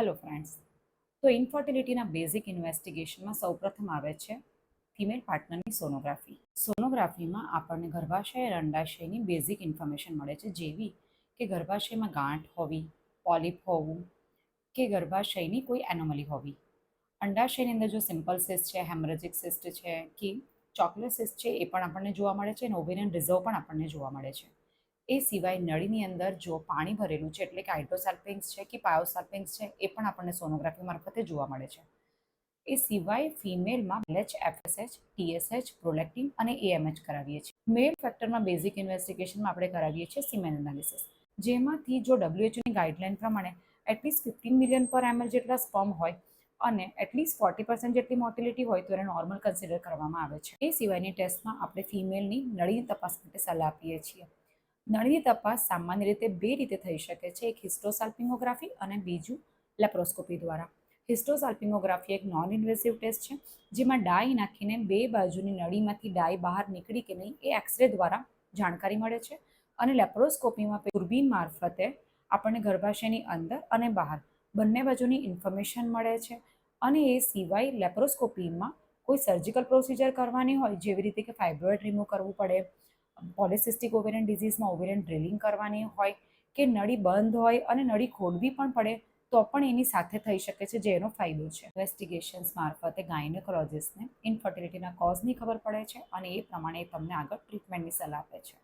Hello friends. તો ઇન્ફર્ટિલિટીના basic ઇન્વેસ્ટિગેશનમાં સૌપ્રથમ આવે છે ફિમેલ પાર્ટનરની સોનોગ્રાફી. સોનોગ્રાફીમાં આપણને ગર્ભાશય અને અંડાશયની બેઝિક ઇન્ફોર્મેશન મળે છે, જેવી કે ગર્ભાશયમાં ગાંઠ હોવી, પોલિપ હોવું કે ગર્ભાશયની કોઈ એનોમલી હોવી. અંડાશયની અંદર જો સિમ્પલ સિસ્ટ છે, હેમરેજિક સિસ્ટ છે કે ચોકલેટ સિસ્ટ છે એ પણ આપણને જોવા મળે છે અને ઓવેરિયન રિઝર્વ પણ આપણને જોવા મળે છે. એ સિવાય નળીની અંદર જો પાણી ભરેલું છે એટલે કે હાઇડ્રોસાલ્પિન્સ છે કે પાયોસાલ્પિન્સ છે એ પણ આપણને સોનોગ્રાફી મારફતે જોવા મળે છે. એ સિવાય ફિમેલમાં એલએચ, એફએસએચ, ટીએસએચ, પ્રોલેક્ટિન અને એએમએચ કરાવીએ છીએ. મેલ ફેક્ટરમાં બેઝિક ઇન્વેસ્ટિગેશનમાં આપણે કરાવીએ છીએ સિમેન એનાલિસિસ, જેમાંથી જો WHOની ગાઈડલાઇન પ્રમાણે એટલીસ્ટ 15 મિલિયન પર ml જેટલા સ્પર્મ હોય અને એટલીસ્ટ 40% જેટલી મોર્ટિલિટી હોય તો એને નોર્મલ કન્સિડર કરવામાં આવે છે. એ સિવાયની ટેસ્ટમાં આપણે ફિમેલની નળીની તપાસ માટે સલાહ આપીએ છીએ. નળીની તપાસ સામાન્ય રીતે બે રીતે થઈ શકે છે, એક હિસ્ટોસાલ્પિંગોગ્રાફી અને બીજું લેપ્રોસ્કોપી દ્વારા. હિસ્ટોસાલ્પિંગોગ્રાફી એક નોન ઇન્વેસિવ ટેસ્ટ છે, જેમાં ડાઈ નાખીને બે બાજુની નળીમાંથી ડાઈ બહાર નીકળી કે નહીં એ એક્સરે દ્વારા જાણકારી મળે છે. અને લેપ્રોસ્કોપીમાં દૂરબીન મારફતે આપણને ગર્ભાશયની અંદર અને બહાર બંને બાજુની ઇન્ફોર્મેશન મળે છે. અને એ સિવાય લેપ્રોસ્કોપીમાં કોઈ સર્જિકલ પ્રોસિજર કરવાની હોય, જેવી રીતે કે ફાઇબ્રોઇડ રિમૂવ કરવું પડે, પોલિસિસ્ટિક ઓવેરિયન ડિઝીઝમાં ઓવેરિયન ડ્રિલિંગ કરવાની હોય કે નળી બંધ હોય અને નળી ખોલવી પણ પડે તો પણ એની સાથે થઈ શકે છે, જેનો ફાયદો છે. ઇન્વેસ્ટિગેશન્સ મારફતે ગાયનેકોલોજિસ્ટને ઇન્ફર્ટિલિટીના કોઝની ખબર પડે છે અને એ પ્રમાણે તમને આગળ ટ્રીટમેન્ટની સલાહ આપે છે.